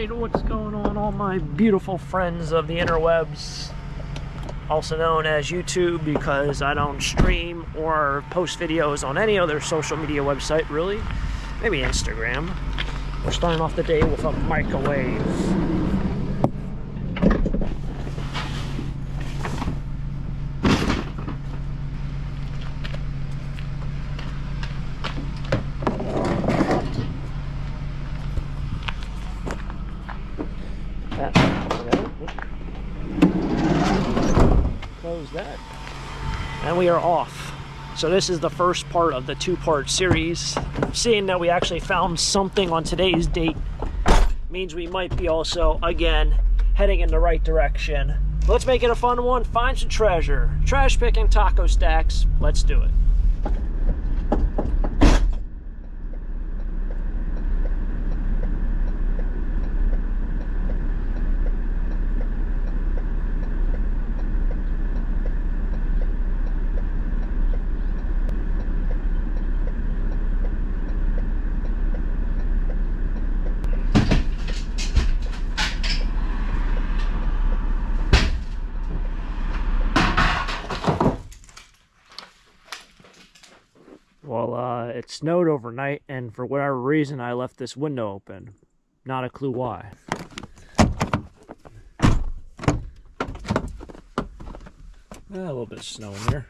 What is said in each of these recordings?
Alright, what's going on, all my beautiful friends of the interwebs, also known as YouTube, because I don't stream or post videos on any other social media website, really. Maybe Instagram. We're starting off the day with a microwave. Close that. And we are off. So this is the first part of the two-part series. Seeing that we actually found something on today's date means we might be also, again, heading in the right direction. Let's make it a fun one. Find some treasure. Trash picking taco stacks. Let's do it. Well, it snowed overnight, and for whatever reason, I left this window open. Not a clue why. A little bit of snow in here.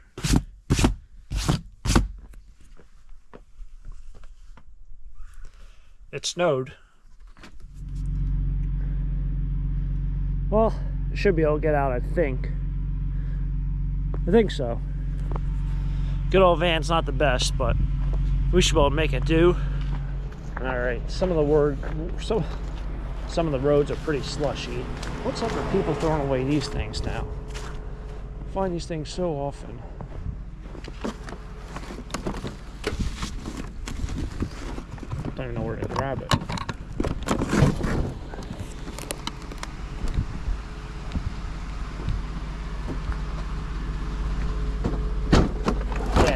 It snowed. Well, I should be able to get out, I think. I think so. Good old van's not the best, but we should be able to make it do. Alright, some of the roads are pretty slushy. What's up with people throwing away these things now? I find these things so often. Don't even know where to grab it.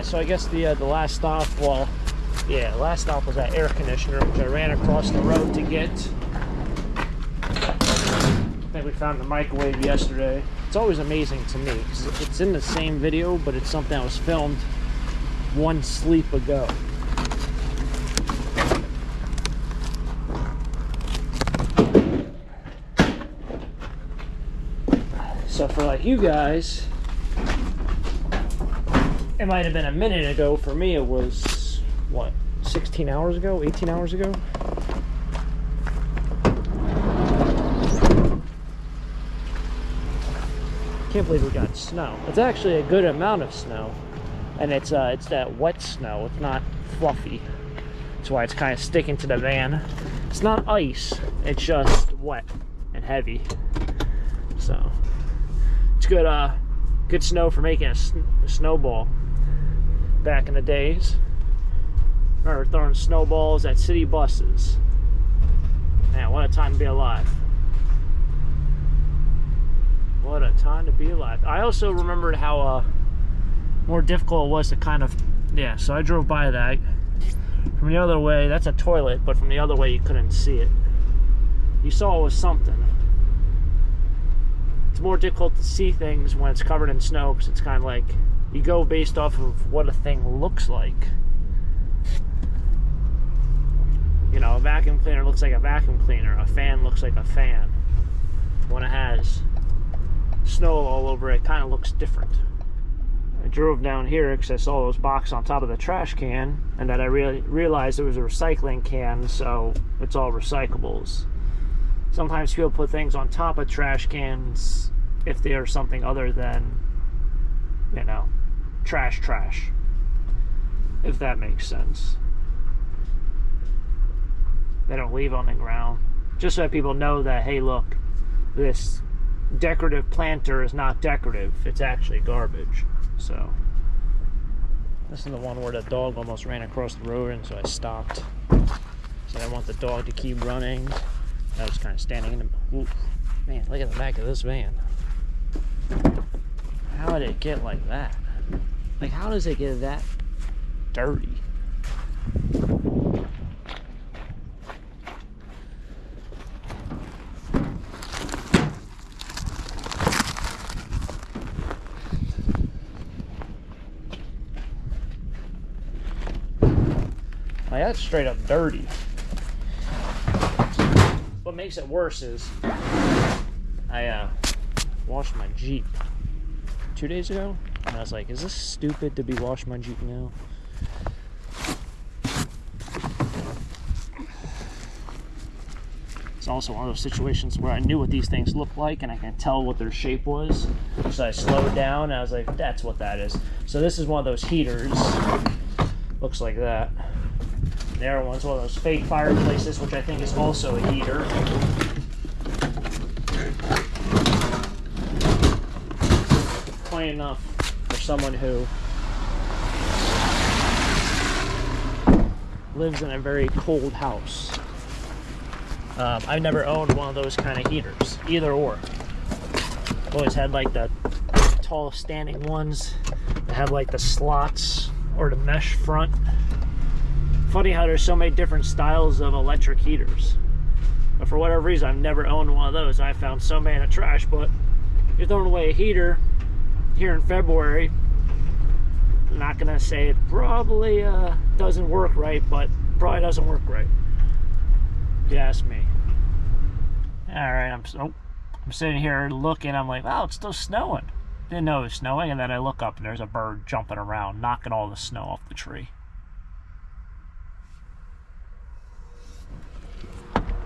So I guess the last stop, well, yeah, last stop was that air conditioner, which I ran across the road to get. I think we found the microwave yesterday. It's always amazing to me, because it's in the same video, but it's something that was filmed one sleep ago. So for like you guys, it might have been a minute ago. For me, it was, what, 16 hours ago? 18 hours ago? Can't believe we got snow. It's actually a good amount of snow. And it's that wet snow. It's not fluffy. That's why it's kind of sticking to the van. It's not ice. It's just wet and heavy. So, it's good, good snow for making a snowball. Back in the days, I remember throwing snowballs at city buses. Man, what a time to be alive. What a time to be alive. I also remembered how more difficult it was to kind of, yeah, so I drove by that. From the other way, that's a toilet, but from the other way you couldn't see it. You saw it was something. It's more difficult to see things when it's covered in snow, because it's kind of like, you go based off of what a thing looks like. You know, a vacuum cleaner looks like a vacuum cleaner. A fan looks like a fan. When it has snow all over it, kind of looks different. I drove down here because I saw those boxes on top of the trash can, and that I realized it was a recycling can, so it's all recyclables. Sometimes people put things on top of trash cans if they are something other than, you know, trash, if that makes sense. They don't leave on the ground, just so that people know that, hey, look, this decorative planter is not decorative, it's actually garbage. So this is the one where the dog almost ran across the road, and so I stopped. So I want the dog to keep running. I was kind of standing in the, ooh, man, look at the back of this van. How did it get like that? Like, how does it get that dirty? that's straight up dirty. What makes it worse is I washed my Jeep 2 days ago, and I was like, is this stupid to be washing my Jeep now? It's also one of those situations where I knew what these things looked like and I can tell what their shape was. So I slowed down and I was like, that's what that is. So this is one of those heaters. Looks like that. The other one's one of those fake fireplaces, which I think is also a heater. Plenty enough for someone who lives in a very cold house. I've never owned one of those kind of heaters, either or. I've always had like the tall standing ones that have like the slots or the mesh front. Funny how there's so many different styles of electric heaters. But for whatever reason, I've never owned one of those. I found so many in the trash, but you're throwing away a heater here in February. I'm not gonna say it probably doesn't work right, but probably doesn't work right. If you ask me. Alright, I'm sitting here looking, I'm like, wow, it's still snowing. Didn't know it was snowing, and then I look up and there's a bird jumping around, knocking all the snow off the tree.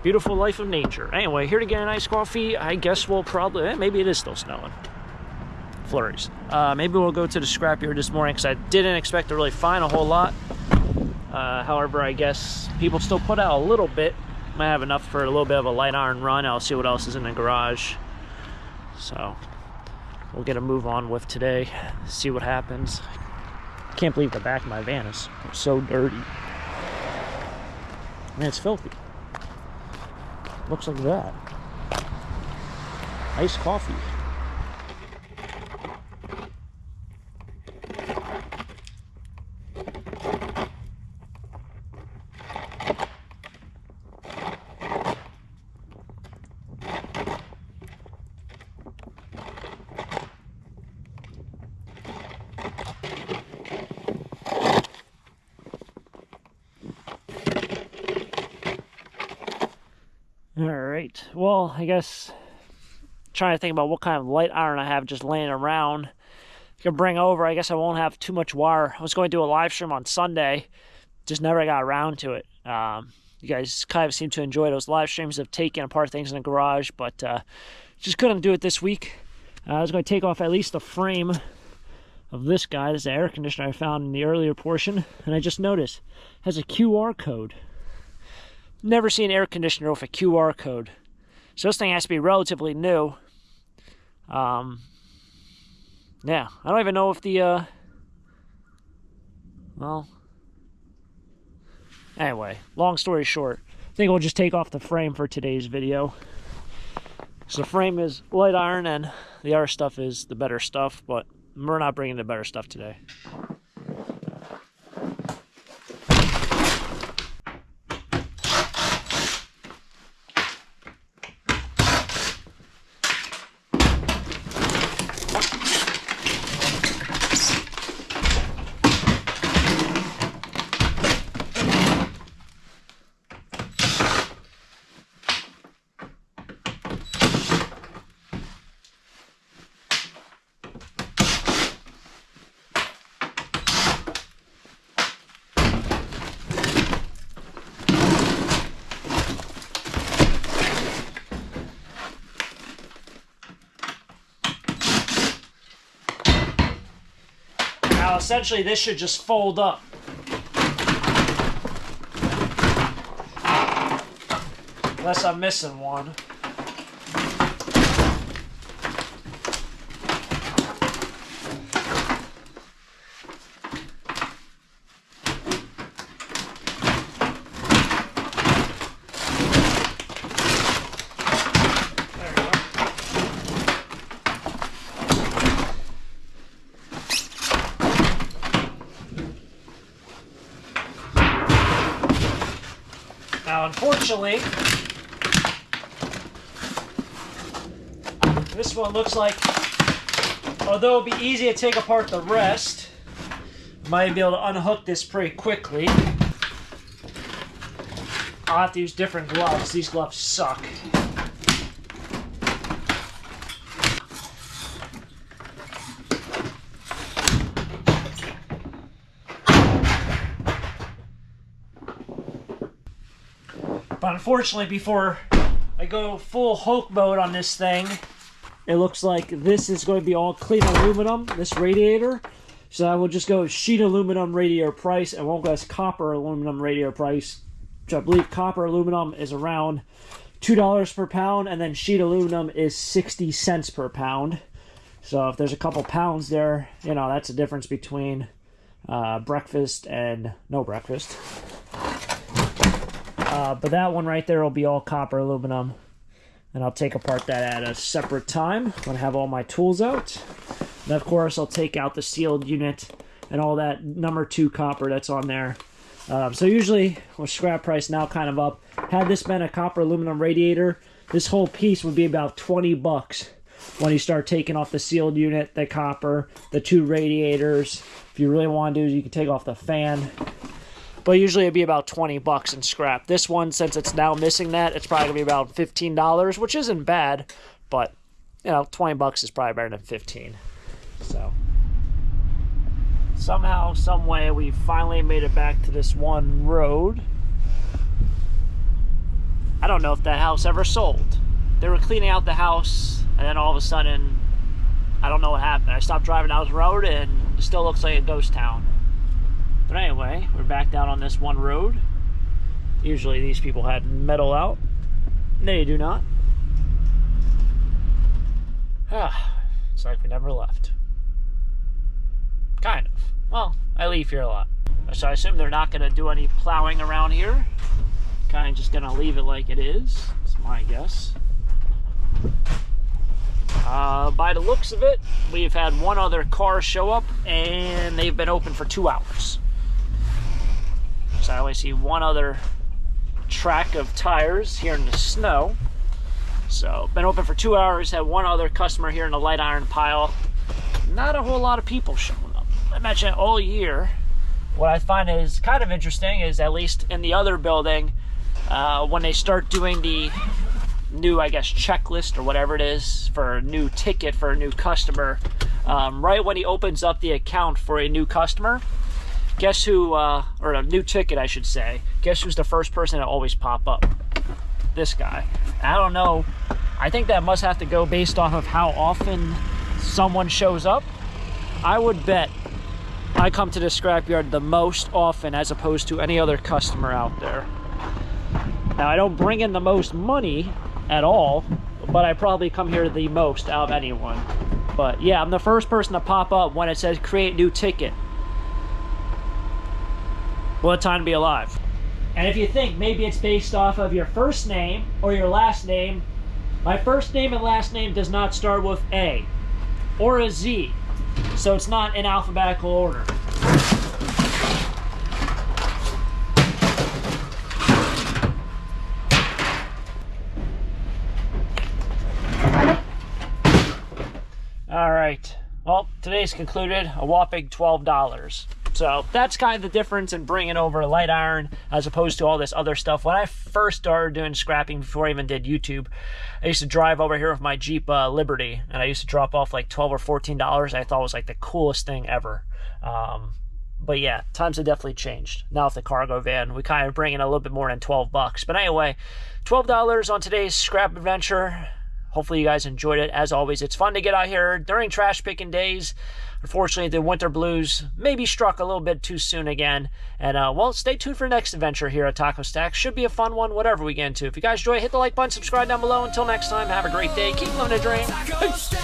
Beautiful life of nature. Anyway, here to get an iced coffee. I guess we'll probably, maybe it is still snowing. Flurries. Maybe we'll go to the scrapyard this morning because I didn't expect to really find a whole lot. However, I guess people still put out a little bit. Might have enough for a little bit of a light iron run. I'll see what else is in the garage. So we'll get a move on with today. See what happens. Can't believe the back of my van is so dirty. Man, it's filthy. Looks like that. Iced coffee. Alright, well, I guess trying to think about what kind of light iron I have just laying around. I can bring over, I guess I won't have too much wire. I was going to do a live stream on Sunday, just never got around to it. You guys kind of seem to enjoy those live streams of taking apart things in the garage, but just couldn't do it this week. I was going to take off at least the frame of this guy. This is the air conditioner I found in the earlier portion, and I just noticed it has a QR code. Never seen an air conditioner with a QR code. So this thing has to be relatively new. Yeah, I don't even know if the, well, anyway, long story short, I think we'll just take off the frame for today's video. So the frame is light iron and the other stuff is the better stuff, but we're not bringing the better stuff today. Now, essentially, this should just fold up. Unless I'm missing one. Now, unfortunately, this one looks like, although it'll be easy to take apart the rest, I might be able to unhook this pretty quickly. I'll have to use different gloves. These gloves suck. But unfortunately, before I go full Hulk mode on this thing, it looks like this is going to be all clean aluminum, this radiator. So I will just go sheet aluminum radiator price. I won't go as copper aluminum radiator price, which I believe copper aluminum is around $2 per pound, and then sheet aluminum is 60 cents per pound. So if there's a couple pounds there, you know, that's the difference between breakfast and no breakfast. But that one right there will be all copper aluminum. And I'll take apart that at a separate time when I have all my tools out. And of course, I'll take out the sealed unit and all that number 2 copper that's on there. So usually, with scrap price now kind of up, had this been a copper aluminum radiator, this whole piece would be about 20 bucks when you start taking off the sealed unit, the copper, the 2 radiators. If you really want to do, you can take off the fan. But usually it'd be about 20 bucks in scrap. This one, since it's now missing that, it's probably going to be about $15, which isn't bad. But, you know, 20 bucks is probably better than 15. So, somehow, some way, we finally made it back to this one road. I don't know if that house ever sold. They were cleaning out the house, and then all of a sudden, I don't know what happened. I stopped driving down the road, and it still looks like a ghost town. But anyway, we're back down on this one road. Usually these people had metal out. They do not. It's like we never left. Kind of. Well, I leave here a lot. So I assume they're not going to do any plowing around here. Kind of just going to leave it like it is. That's my guess. By the looks of it, we've had one other car show up, and they've been open for 2 hours. So I only see one other track of tires here in the snow. So, been open for 2 hours, had one other customer here in the light iron pile. Not a whole lot of people showing up. I mentioned all year. What I find is kind of interesting is, at least in the other building, when they start doing the new, I guess, checklist or whatever it is for a new ticket for a new customer, right when he opens up the account for a new customer, guess who, or a new ticket I should say, guess who's the first person to always pop up? This guy. I don't know, I think that must have to go based off of how often someone shows up. I would bet I come to the scrapyard the most often as opposed to any other customer out there. Now, I don't bring in the most money at all, but I probably come here the most out of anyone. But yeah, I'm the first person to pop up when it says create new ticket. What a time to be alive. And if you think maybe it's based off of your first name or your last name, my first name and last name does not start with A or a Z, so it's not in alphabetical order. All right, well, today's concluded, a whopping $12. So that's kind of the difference in bringing over light iron as opposed to all this other stuff. When I first started doing scrapping, before I even did YouTube, I used to drive over here with my Jeep Liberty, and I used to drop off like $12 or $14. I thought it was like the coolest thing ever. But yeah, times have definitely changed. Now with the cargo van, we kind of bring in a little bit more than 12 bucks. But anyway, $12 on today's scrap adventure. Hopefully you guys enjoyed it. As always, it's fun to get out here during trash picking days. Unfortunately, the winter blues maybe struck a little bit too soon again. And, well, stay tuned for the next adventure here at Taco Stack. Should be a fun one, whatever we get into. If you guys enjoy it, hit the like button, subscribe down below. Until next time, have a great day. Keep living a dream. Peace.